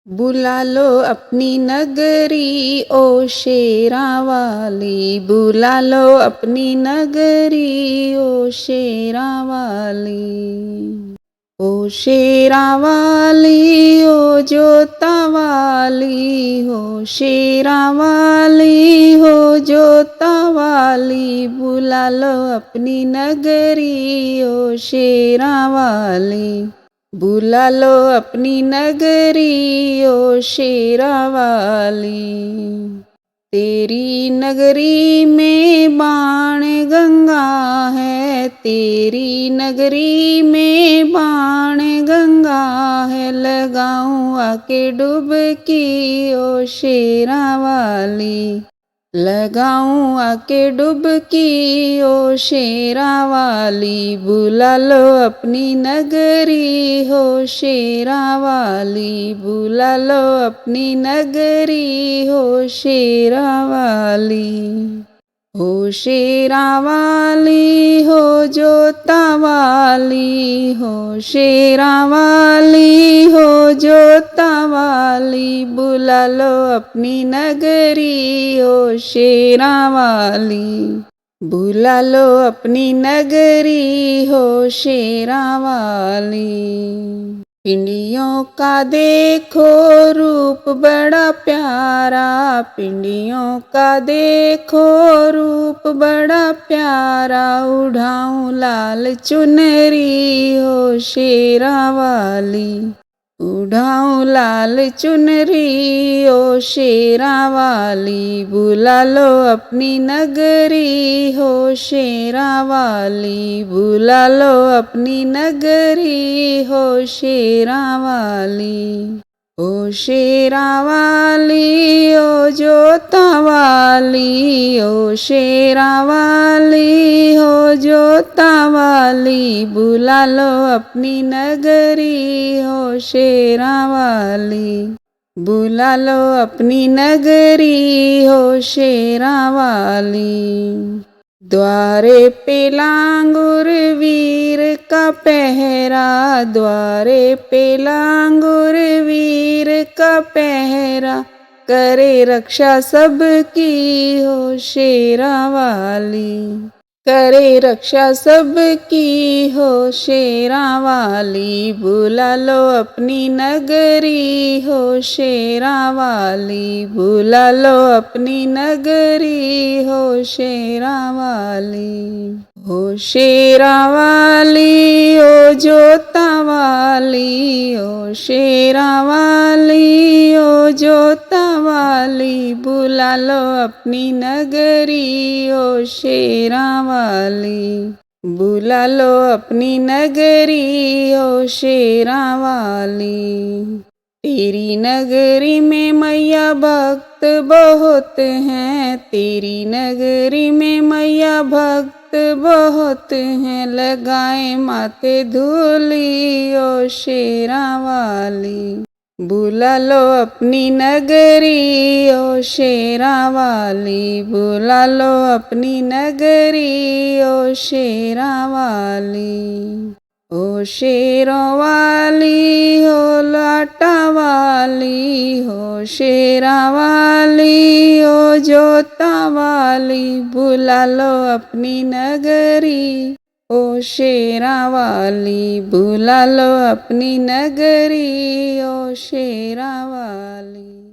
बुला लो अपनी नगरी ओ शेरा वाली, बुला लो अपनी नगरी ओ शेरा वाली। ओ शेरा वाली ओ जोता वाली हो, शेरा वाली हो जोता वाली, बुला लो अपनी नगरी ओ शेरा वाली। बुला लो अपनी नगरी ओ शेरा वाली। तेरी नगरी में बाण गंगा है, तेरी नगरी में बाण गंगा है, लगाऊं आके डुबकी ओ शेरा वाली। लगाऊं आके डुबकी ओ शेरा वाली, बुला लो अपनी नगरी हो शेरा वाली, बुला लो अपनी नगरी हो शेरा वाली। हो शेरा वाली हो जोता वाली हो, शेरा वाली हो जोता वाली, बुला लो अपनी नगरी ओ शेरा वाली। बुला लो अपनी नगरी हो शेरा वाली। पिंडियों का देखो रूप बड़ा प्यारा, पिंडियों का देखो रूप बड़ा प्यारा, उड़ाऊं लाल चुनरी हो शेरा वाली। उड़ाऊं लाल चुनरी ओ शेरा वाली, बुला लो अपनी नगरी हो शेरा वाली, बुला लो अपनी नगरी हो शेरा वाली। ओ शेरा वाली ओ जोता वाली, ओ शेरा वाली हो जोता वाली, बुला लो अपनी नगरी हो शेरा वाली। बुला लो अपनी नगरी हो शेरा वाली। द्वारे पे लांगुर वीर का पहरा, द्वारे पे लांगुर वीर का पहरा, करे रक्षा सबकी हो शेरा वाली। करे रक्षा सबकी हो शेरा वाली, बुला लो अपनी नगरी हो शेरा वाली, बुला लो अपनी नगरी हो शेरा वाली। हो शेरा वाली ओ जोता वाली, ओ शेरा वाली ओ जोता वाली, बुला लो अपनी नगरी ओ शेरा वाली। बुला लो अपनी नगरी ओ शेरा वाली। तेरी नगरी में मैया भक्त बहुत हैं, तेरी नगरी में मैया भक्त बहुत हैं, लगाए माथे धूली ओ शेरा वाली। बुला लो अपनी नगरी ओ शेरा वाली, बुला लो अपनी नगरी ओ शेरा वाली। ओ शेरों वाली हो लाटा वाली हो, शेरा वाली हो जोता वाली, बुला लो अपनी नगरी ओ शेरा वाली, बुला लो अपनी नगरी ओ शेरा वाली।